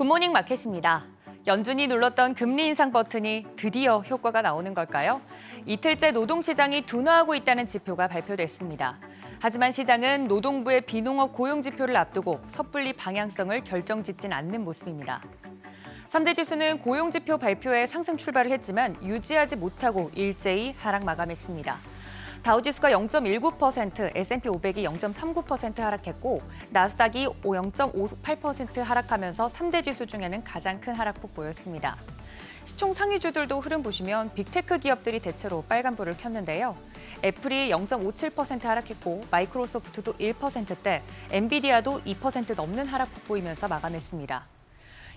굿모닝 마켓입니다. 연준이 눌렀던 금리 인상 버튼이 드디어 효과가 나오는 걸까요? 이틀째 노동시장이 둔화하고 있다는 지표가 발표됐습니다. 하지만 시장은 노동부의 비농업 고용 지표를 앞두고 섣불리 방향성을 결정짓진 않는 모습입니다. 3대 지수는 고용 지표 발표에 상승 출발을 했지만 유지하지 못하고 일제히 하락 마감했습니다. 다우지수가 0.19%, S&P 500이 0.39% 하락했고 나스닥이 0.58% 하락하면서 3대 지수 중에는 가장 큰 하락폭 보였습니다. 시총 상위주들도 흐름 보시면 빅테크 기업들이 대체로 빨간불을 켰는데요. 애플이 0.57% 하락했고 마이크로소프트도 1%대, 엔비디아도 2% 넘는 하락폭 보이면서 마감했습니다.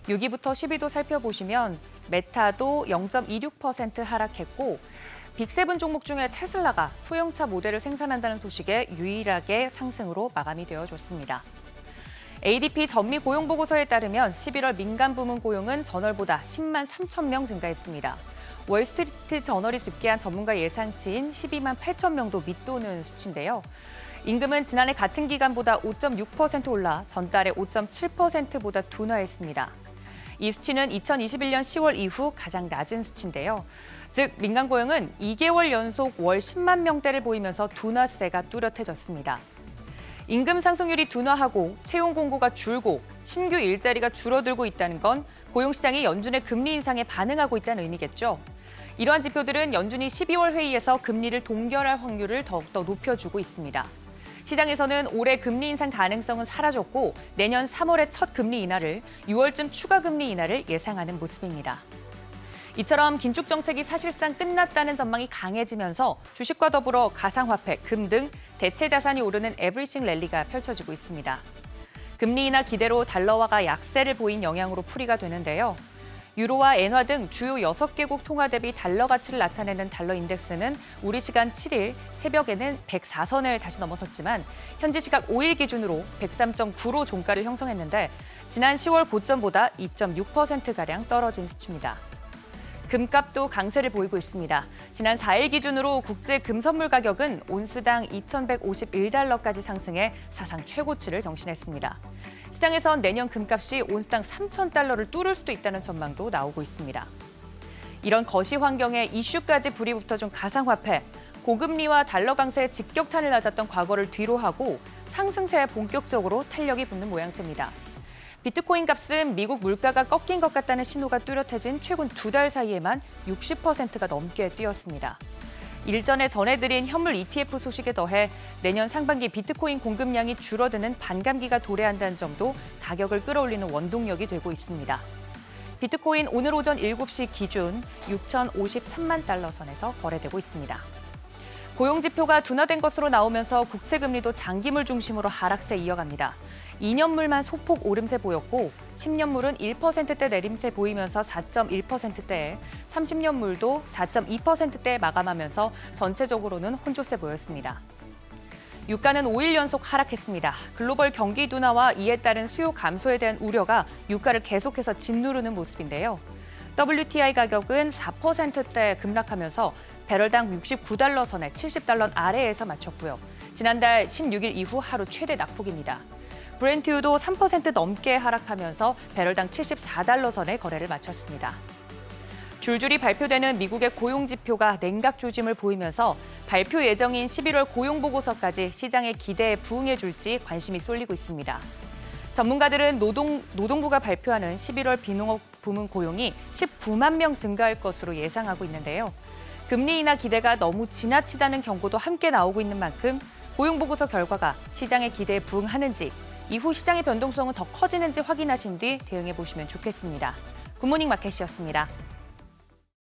6위부터 10위도 살펴보시면 메타도 0.26% 하락했고 빅7 종목 중에 테슬라가 소형차 모델을 생산한다는 소식에 유일하게 상승으로 마감이 되어줬습니다. ADP 전미 고용 보고서에 따르면 11월 민간 부문 고용은 전월보다 10만 3천 명 증가했습니다. 월스트리트 저널이 집계한 전문가 예상치인 12만 8천 명도 밑도는 수치인데요. 임금은 지난해 같은 기간보다 5.6% 올라 전달에 5.7%보다 둔화했습니다. 이 수치는 2021년 10월 이후 가장 낮은 수치인데요. 즉 민간 고용은 2개월 연속 월 10만 명대를 보이면서 둔화세가 뚜렷해졌습니다. 임금 상승률이 둔화하고 채용 공고가 줄고 신규 일자리가 줄어들고 있다는 건 고용시장이 연준의 금리 인상에 반응하고 있다는 의미겠죠. 이러한 지표들은 연준이 12월 회의에서 금리를 동결할 확률을 더욱더 높여주고 있습니다. 시장에서는 올해 금리 인상 가능성은 사라졌고 내년 3월의 첫 금리 인하를 6월쯤 추가 금리 인하를 예상하는 모습입니다. 이처럼 긴축 정책이 사실상 끝났다는 전망이 강해지면서 주식과 더불어 가상화폐, 금 등 대체 자산이 오르는 에브리싱 랠리가 펼쳐지고 있습니다. 금리 인하 기대로 달러화가 약세를 보인 영향으로 풀이가 되는데요. 유로와 엔화 등 주요 6개국 통화 대비 달러 가치를 나타내는 달러 인덱스는 우리 시간 7일 새벽에는 104선을 다시 넘어섰지만 현지 시각 5일 기준으로 103.9로 종가를 형성했는데 지난 10월 고점보다 2.6%가량 떨어진 수치입니다. 금값도 강세를 보이고 있습니다. 지난 4일 기준으로 국제 금선물 가격은 온스당 2,151달러까지 상승해 사상 최고치를 경신했습니다. 시장에선 내년 금값이 온스당 3,000달러를 뚫을 수도 있다는 전망도 나오고 있습니다. 이런 거시 환경에 이슈까지 불이 붙어준 가상화폐, 고금리와 달러 강세에 직격탄을 맞았던 과거를 뒤로하고 상승세에 본격적으로 탄력이 붙는 모양새입니다. 비트코인 값은 미국 물가가 꺾인 것 같다는 신호가 뚜렷해진 최근 2달 사이에만 60%가 넘게 뛰었습니다. 일전에 전해드린 현물 ETF 소식에 더해 내년 상반기 비트코인 공급량이 줄어드는 반감기가 도래한다는 점도 가격을 끌어올리는 원동력이 되고 있습니다. 비트코인 오늘 오전 7시 기준 6,053만 달러 선에서 거래되고 있습니다. 고용 지표가 둔화된 것으로 나오면서 국채금리도 장기물 중심으로 하락세 이어갑니다. 2년물만 소폭 오름세 보였고 10년물은 1%대 내림세 보이면서 4.1%대에 30년물도 4.2%대에 마감하면서 전체적으로는 혼조세 보였습니다. 유가는 5일 연속 하락했습니다. 글로벌 경기 둔화와 이에 따른 수요 감소에 대한 우려가 유가를 계속해서 짓누르는 모습인데요. WTI 가격은 4%대 급락하면서 배럴당 69달러 선에 70달러 아래에서 마쳤고요. 지난달 16일 이후 하루 최대 낙폭입니다. 브렌트유도 3% 넘게 하락하면서 배럴당 74달러 선에 거래를 마쳤습니다. 줄줄이 발표되는 미국의 고용 지표가 냉각 조짐을 보이면서 발표 예정인 11월 고용 보고서까지 시장의 기대에 부응해 줄지 관심이 쏠리고 있습니다. 전문가들은 노동부가 발표하는 11월 비농업 부문 고용이 19만 명 증가할 것으로 예상하고 있는데요. 금리 인하 기대가 너무 지나치다는 경고도 함께 나오고 있는 만큼 고용 보고서 결과가 시장의 기대에 부응하는지 이후 시장의 변동성은 더 커지는지 확인하신 뒤 대응해 보시면 좋겠습니다. 굿모닝 마켓이었습니다.